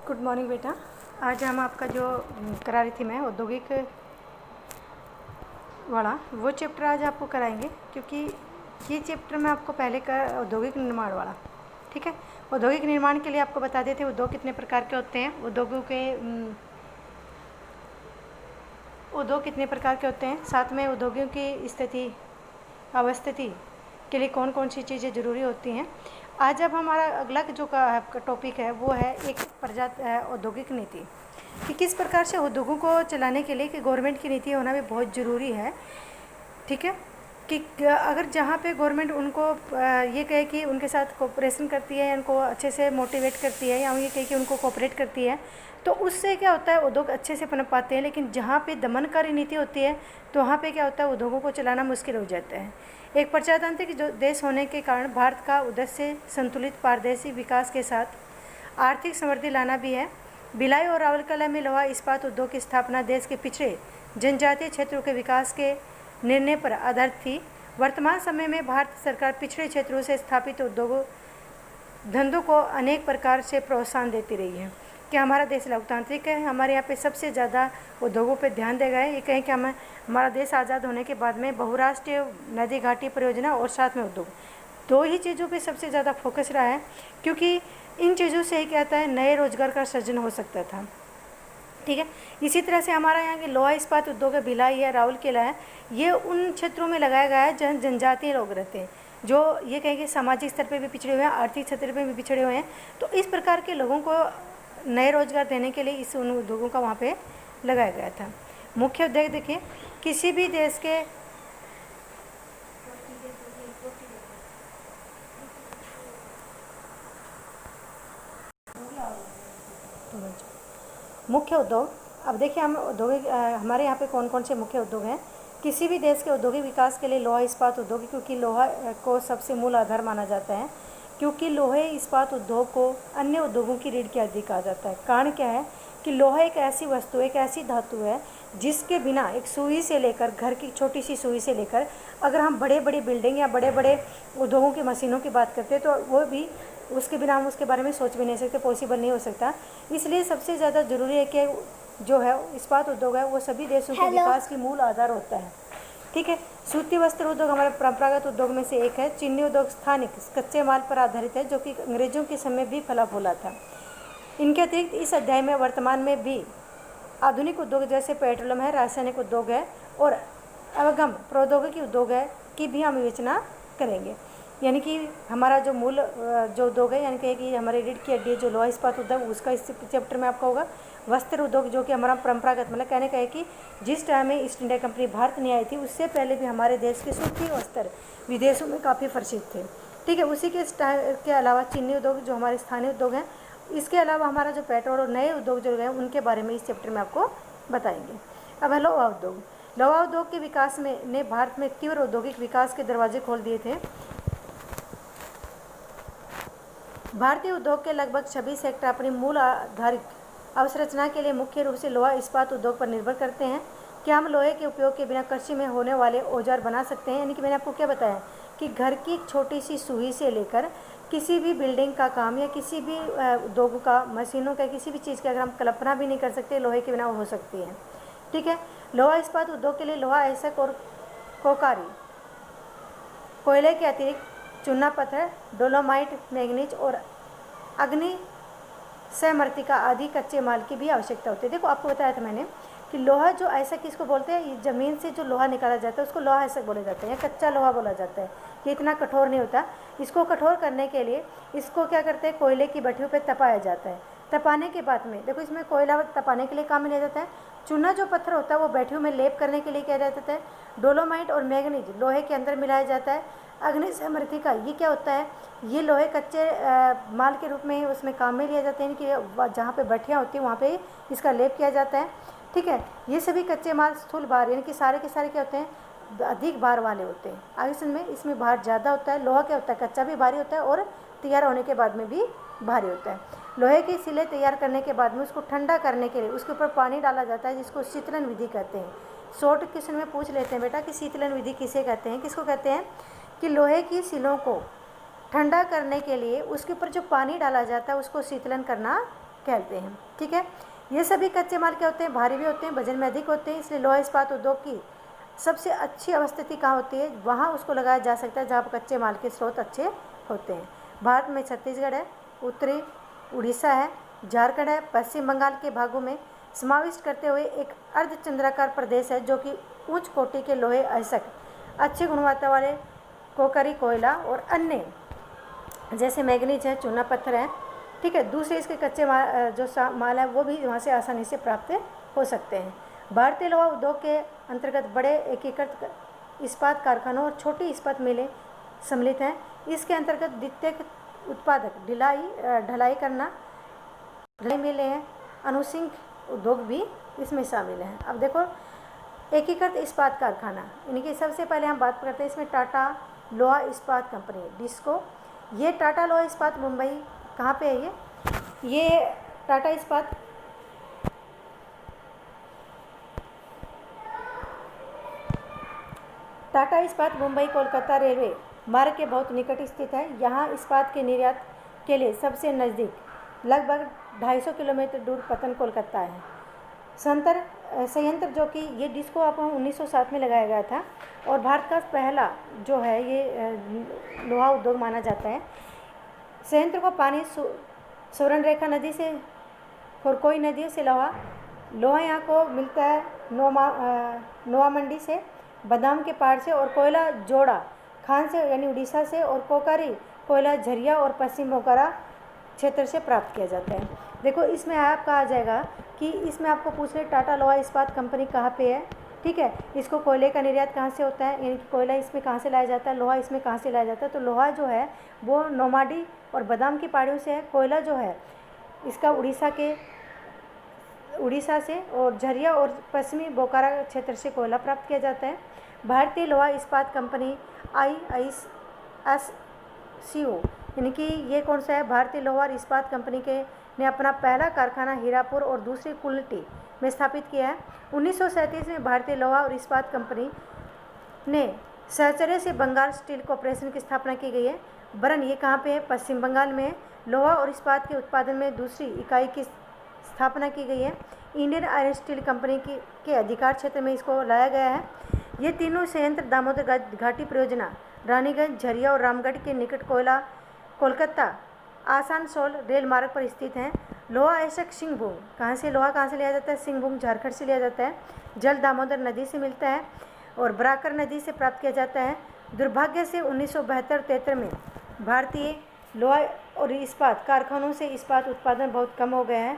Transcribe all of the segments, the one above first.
Good morning बेटा। आज हम आपका जो करा रही थी मैं औद्योगिक वाला वो चैप्टर आज आपको कराएंगे, क्योंकि ये चैप्टर मैं आपको पहले का औद्योगिक निर्माण वाला, ठीक है। औद्योगिक निर्माण के लिए आपको बता देते हैं उद्योग कितने प्रकार के होते हैं, उद्योग कितने प्रकार के होते हैं, साथ में उद्योगों की स्थिति अवस्थिति के लिए कौन कौन सी चीज़ें ज़रूरी होती हैं। आज अब हमारा अगला जो का टॉपिक है वो है एक औद्योगिक नीति, कि किस प्रकार से उद्योगों को चलाने के लिए कि गवर्नमेंट की नीति होना भी बहुत ज़रूरी है, ठीक है। कि अगर जहाँ पे गवर्नमेंट उनको ये कहे कि उनके साथ कोऑपरेशन करती है, उनको अच्छे से मोटिवेट करती है, या ये कहे कि उनको कोऑपरेट करती है, तो उससे क्या होता है उद्योग अच्छे से पनप पाते हैं। लेकिन जहाँ पे दमनकारी नीति होती है तो वहाँ पे क्या होता है उद्योगों को चलाना मुश्किल हो जाता है। एक प्रजातांत्रिक जो देश होने के कारण भारत का उद्देश्य संतुलित पारदर्शी विकास के साथ आर्थिक समृद्धि लाना भी है। भिलाई और राउरकेला में लोहा इस्पात उद्योग की स्थापना देश के पिछड़े जनजातीय क्षेत्रों के विकास के निर्णय पर आधारित थी। वर्तमान समय में भारत सरकार पिछड़े क्षेत्रों से स्थापित उद्योगों धंधों को अनेक प्रकार से प्रोत्साहन देती रही है। कि हमारा देश लोकतांत्रिक है, हमारे यहाँ पे सबसे ज़्यादा उद्योगों पे ध्यान दिया गया है। ये कहें कि हमारा देश आज़ाद होने के बाद में बहुराष्ट्रीय नदी घाटी परियोजना और साथ में उद्योग, दो ही चीज़ों पे सबसे ज़्यादा फोकस रहा है, क्योंकि इन चीज़ों से ही क्या होता है नए रोजगार का सृजन हो सकता था, ठीक है। इसी तरह से हमारा यहाँ के लोहा इस्पात उद्योग है, भिलाई है, राउरकेला है, ये उन क्षेत्रों में लगाया गया है जहाँ जनजातीय लोग रहते हैं, जो ये कहेंगे सामाजिक स्तर पे भी पिछड़े हुए हैं, आर्थिक क्षेत्र पे भी पिछड़े हुए हैं। तो इस प्रकार के लोगों को नए रोजगार देने के लिए इस उन उद्योगों का वहाँ पे लगाया गया था। मुख्य उद्योग देखिए, किसी भी देश के मुख्य उद्योग, अब देखिए हम औद्योगिक हमारे यहाँ पे कौन कौन से मुख्य उद्योग हैं। किसी भी देश के औद्योगिक विकास के लिए लोहा इस्पात उद्योग, क्योंकि लोहा को सबसे मूल आधार माना जाता है, क्योंकि लोहे इस्पात उद्योग को अन्य उद्योगों की रीढ़ की हड्डी कहा जाता है। कारण क्या है कि लोहा एक ऐसी वस्तु, एक ऐसी धातु है जिसके बिना एक सुई से लेकर, घर की छोटी सी सुई से लेकर, अगर हम बड़े बड़े बिल्डिंग या बड़े बड़े उद्योगों की मशीनों की बात करते हैं तो वो भी उसके बिना हम उसके बारे में सोच भी नहीं सकते, पॉसिबल नहीं हो सकता। इसलिए सबसे ज़्यादा ज़रूरी है कि जो है इस्पात उद्योग है वो सभी देशों के विकास की मूल आधार होता है, ठीक है। सूती वस्त्र उद्योग हमारे परंपरागत उद्योग में से एक है। चीनी उद्योग स्थानिक कच्चे माल पर आधारित है, जो कि अंग्रेजों के समय भी फला फूला था। इनके अतिरिक्त इस अध्याय में वर्तमान में भी आधुनिक उद्योग जैसे पेट्रोलियम है, रासायनिक उद्योग है और अवगम प्रौद्योगिकी उद्योग है की भी हम विवेचना करेंगे। यानी कि हमारा जो मूल जो उद्योग है, यानी कि हमारे रीढ़ की हड्डी जो लोहा इस्पात उद्योग, उसका इस चैप्टर में आपका होगा। वस्त्र उद्योग जो कि हमारा परंपरागत, मतलब कहने का है कि जिस टाइम में ईस्ट इंडिया कंपनी भारत नहीं आई थी उससे पहले भी हमारे देश के सूती वस्त्र विदेशों में काफ़ी प्रसिद्ध थे, ठीक है। उसी के अलावा चीनी उद्योग जो हमारे स्थानीय उद्योग हैं, इसके अलावा हमारा जो पेट्रोल और नए उद्योग जो हैं उनके बारे में इस चैप्टर में आपको बताएंगे। अब है लोहा उद्योग। लोहा उद्योग के विकास में ने भारत में तीव्र औद्योगिक विकास के दरवाजे खोल दिए थे। भारतीय उद्योग के लगभग सभी सेक्टर अपनी मूल आधारिक अवसंरचना के लिए मुख्य रूप से लोहा इस्पात उद्योग पर निर्भर करते हैं। क्या हम लोहे के उपयोग के बिना कृषि में होने वाले औजार बना सकते हैं? यानी कि मैंने आपको क्या बताया कि घर की एक छोटी सी सुई से लेकर किसी भी बिल्डिंग का काम या किसी भी उद्योग का, मशीनों का, किसी भी चीज़ की अगर हम कल्पना भी नहीं कर सकते, लोहे के बिना हो सकती है, ठीक है। लोहा इस्पात उद्योग के लिए लोहा ऐसक और कोकारी कोयले के अतिरिक्त चूना पत्थर, डोलोमाइट, मैंगनीज और अग्नि समर्तिका आदि कच्चे माल की भी आवश्यकता होती है। देखो आपको बताया था मैंने कि लोहा जो ऐसा किसको बोलते हैं, ये ज़मीन से जो लोहा निकाला जाता है उसको लोहा ऐसा बोला जाता है, या कच्चा लोहा बोला जाता है। ये इतना कठोर नहीं होता। इसको कठोर करने के लिए इसको क्या करते हैं, कोयले की भट्टियों पर तपाया जाता है। तपाने के बाद में देखो इसमें कोयला तपाने के लिए काम में लिया जाता है। चूना जो पत्थर होता है वो भट्टियों में लेप करने के लिए किया जाता है। डोलोमाइट और मैंगनीज लोहे के अंदर मिलाया जाता है। अग्नि समर्तिका ये क्या होता है, ये लोहे कच्चे माल के रूप में उसमें काम में लिया जाते हैं, कि जहाँ पे भट्टियाँ होती हैं वहाँ पे इसका लेप किया जाता है, ठीक है। ये सभी कच्चे माल स्थूल भार, यानी कि सारे के सारे क्या होते हैं, अधिक भार वाले होते हैं। आगे सुन में इसमें भार ज़्यादा होता है। लोहा क्या होता है, कच्चा भी भारी होता है और तैयार होने के बाद में भी भारी होता है। लोहे की सिले तैयार करने के बाद में उसको ठंडा करने के लिए उसके ऊपर पानी डाला जाता है, जिसको शीतलन विधि कहते हैं। शॉर्ट क्वेश्चन में पूछ लेते हैं बेटा कि शीतलन विधि किसे कहते हैं, किसको कहते हैं, कि लोहे की सिलों को ठंडा करने के लिए उसके ऊपर जो पानी डाला जाता है उसको शीतलन करना कहते हैं। ठीक है, ये सभी कच्चे माल क्या होते हैं, भारी भी होते हैं, वजन में अधिक होते हैं, इसलिए लोहा इस्पात उद्योग की सबसे अच्छी अवस्थिति कहाँ होती है, वहाँ उसको लगाया जा सकता है जहाँ पर कच्चे माल के स्रोत अच्छे होते हैं। भारत में छत्तीसगढ़ है, उत्तरी उड़ीसा है, झारखंड है, पश्चिम बंगाल के भागों में समाविष्ट करते हुए एक अर्धचंद्राकार प्रदेश है जो कि उच्च कोटि के लोहे अयस्क, अच्छी गुणवत्ता वाले कोकरी कोयला और अन्य जैसे मैग्नीज है, चूना पत्थर है। ठीक है, दूसरे इसके कच्चे माल जो माल है वो भी वहाँ से आसानी से प्राप्त हो सकते हैं। भारतीय लोहा उद्योग के अंतर्गत बड़े एकीकृत इस्पात कारखानों और छोटी इस्पात मिलें सम्मिलित हैं। इसके अंतर्गत द्वितीयक उत्पादक ढलाई करना ढलाई मिले हैं, अनुसिंग उद्योग भी इसमें शामिल हैं। अब देखो एकीकृत इस्पात कारखाना, इनकी सबसे पहले हम बात करते हैं इसमें टाटा लोहा इस्पात कंपनी डिस्को। ये टाटा लोहा इस्पात मुंबई कहाँ पे है, ये टाटा इस्पात मुंबई कोलकाता रेलवे मार्ग के बहुत निकट स्थित है। यहाँ इस्पात के निर्यात के लिए सबसे नज़दीक लगभग 250 किलोमीटर दूर पतन कोलकाता है। संयंत्र जो कि ये डिस्को आपको 1907 में लगाया गया था और भारत का पहला जो है ये लोहा उद्योग माना जाता है। संयंत्र को पानी सुवर्णरेखा नदी से खुरकोई नदी से लोहा यहाँ को मिलता है नोआ मंडी से, बादाम के पहाड़ से, और कोयला जोड़ा खान से यानी उड़ीसा से, और कोकारी कोयला झरिया और पश्चिम बोकारो क्षेत्र से प्राप्त किया जाता है। देखो इसमें आपका आ जाएगा कि इसमें आपको पूछ रहे टाटा लोहा इस्पात कंपनी कहाँ पे है। ठीक है, इसको कोयले का निर्यात कहाँ से होता है, यानी कि कोयला इसमें कहाँ से लाया जाता है, लोहा इसमें कहाँ से लाया जाता है। तो लोहा जो है वो नोमाडी और बादाम की पहाड़ियों से है। कोयला जो है इसका उड़ीसा से और झरिया और पश्चिमी बोकारो क्षेत्र से कोयला प्राप्त किया जाता है। भारतीय लोहा इस्पात कंपनी IISCO यानी कि ये कौन सा है, भारतीय लोहा इस्पात कंपनी के ने अपना पहला कारखाना हीरापुर और दूसरी कुल्टी में स्थापित किया है। 1937 में भारतीय लोहा और इस्पात कंपनी ने सहचर्य से बंगाल स्टील कॉरपोरेशन की स्थापना की गई है। वरन ये कहाँ पे है, पश्चिम बंगाल में। लोहा और इस्पात के उत्पादन में दूसरी इकाई की स्थापना की गई है। इंडियन आयरन स्टील कंपनी के अधिकार क्षेत्र में इसको लाया गया है। ये तीनों संयंत्र दामोदर घाटी परियोजना, रानीगंज, झरिया और रामगढ़ के निकट कोलकाता आसनसोल रेल मार्ग पर स्थित हैं। लोहा अयस्क सिंहभूम, कहाँ से लोहा कहाँ से लिया जाता है, सिंहभूम झारखंड से लिया जाता है। जल दामोदर नदी से मिलता है और बराकर नदी से प्राप्त किया जाता है। दुर्भाग्य से 1972-73 में भारतीय लोहा और इस्पात कारखानों से इस्पात उत्पादन बहुत कम हो गया है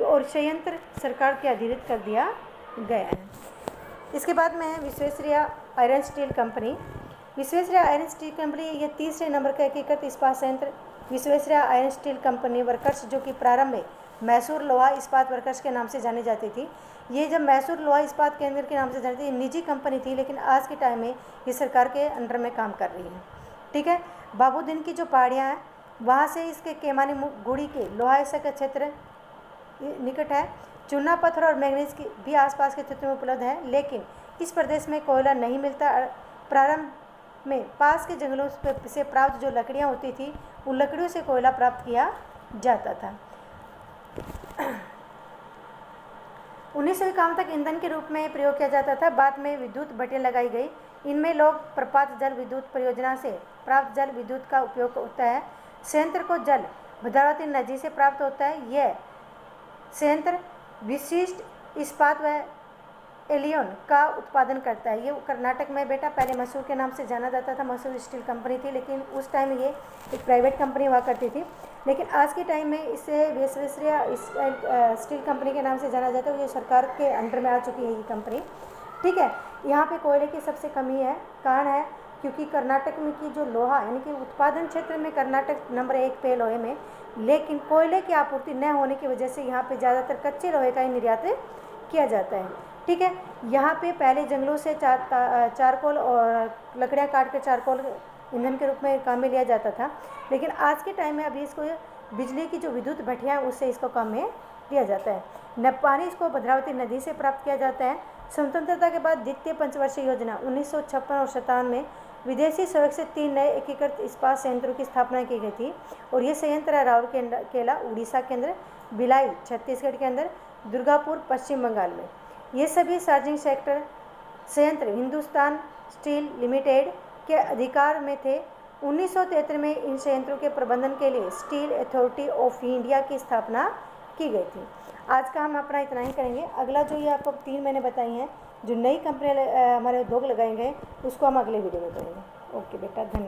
और संयंत्र सरकार के अधीन कर दिया गया है। इसके बाद में है Visvesvaraya iron steel company. Visvesvaraya iron steel company ये तीसरे नंबर का एकीकृत इस्पात संयंत्र Visvesvaraya iron steel company workers, जो कि प्रारंभ में मैसूर लोहा इस्पात वर्कर्स के नाम से जानी जाती थी। ये जब मैसूर लोहा इस्पात केंद्र के नाम से जानी थी, निजी कंपनी थी, लेकिन आज के टाइम में ये सरकार के अंडर में काम कर रही है। ठीक है, बाबूदीन की जो पहाड़ियाँ हैं वहाँ से इसके केमानी गुड़ी के लोहा अयस्क का क्षेत्र निकट है। चूना पत्थर और मैंगनीज की भी आसपास के क्षेत्र में उपलब्ध है, लेकिन इस प्रदेश में कोयला नहीं मिलता। प्रारंभ में पास के जंगलों से प्राप्त जो लकड़ियाँ होती थी उन लकड़ियों से कोयला प्राप्त किया जाता था। 1951 तक ईंधन के रूप में प्रयोग किया जाता था। बाद में विद्युत भट्टियाँ लगाई गई। इनमें लोग प्रपात जल विद्युत परियोजना से प्राप्त जल विद्युत का उपयोग होता है। संयंत्र को जल भद्रावती नदी से प्राप्त होता है। यह संयंत्र विशिष्ट इस्पात व एलियन का उत्पादन करता है। ये कर्नाटक में बेटा पहले मसूर के नाम से जाना जाता था, मसूर स्टील कंपनी थी, लेकिन उस टाइम ये एक प्राइवेट कंपनी हुआ करती थी। लेकिन आज के टाइम में इसे विश्वेश्वरैया स्टील कंपनी के नाम से जाना जाता है। ये सरकार के अंडर में आ चुकी है ये कंपनी। ठीक है, यहाँ पे कोयले की सबसे कमी है, कारण है क्योंकि कर्नाटक में की जो लोहा यानी कि उत्पादन क्षेत्र में कर्नाटक नंबर 1 पे लोहे में, लेकिन कोयले की आपूर्ति न होने की वजह से यहाँ पे ज़्यादातर कच्चे लोहे का ही निर्यात किया जाता है। ठीक है, यहाँ पे पहले जंगलों से चारकोल और लकड़ियाँ काट कर चारकोल ईंधन के रूप में काम में लिया जाता था, लेकिन आज के टाइम में अभी इसको बिजली की जो विद्युत भट्टियाँ हैं उससे इसको काम में लिया जाता है। पानी इसको भद्रावती नदी से प्राप्त किया जाता है। स्वतंत्रता के बाद द्वितीय पंचवर्षीय योजना 1956 और 57 में विदेशी सहयोग से 3 नए एकीकृत इस्पात संयंत्रों की स्थापना की गई थी और ये संयंत्र राउरकेला उड़ीसा केंद्र भिलाई छत्तीसगढ़ के अंदर, दुर्गापुर पश्चिम बंगाल में। ये सभी सार्वजनिक सेक्टर संयंत्र हिंदुस्तान स्टील लिमिटेड के अधिकार में थे। 1973 में इन संयंत्रों के प्रबंधन के लिए स्टील अथॉरिटी ऑफ इंडिया की स्थापना की गई थी। आज का हम अपना इतना ही करेंगे। अगला जो ये आपको 3 मैंने बताई हैं जो नई कंपनी हमारे उद्योग लगाएंगे उसको हम अगले वीडियो में करेंगे। ओके बेटा, धन्यवाद।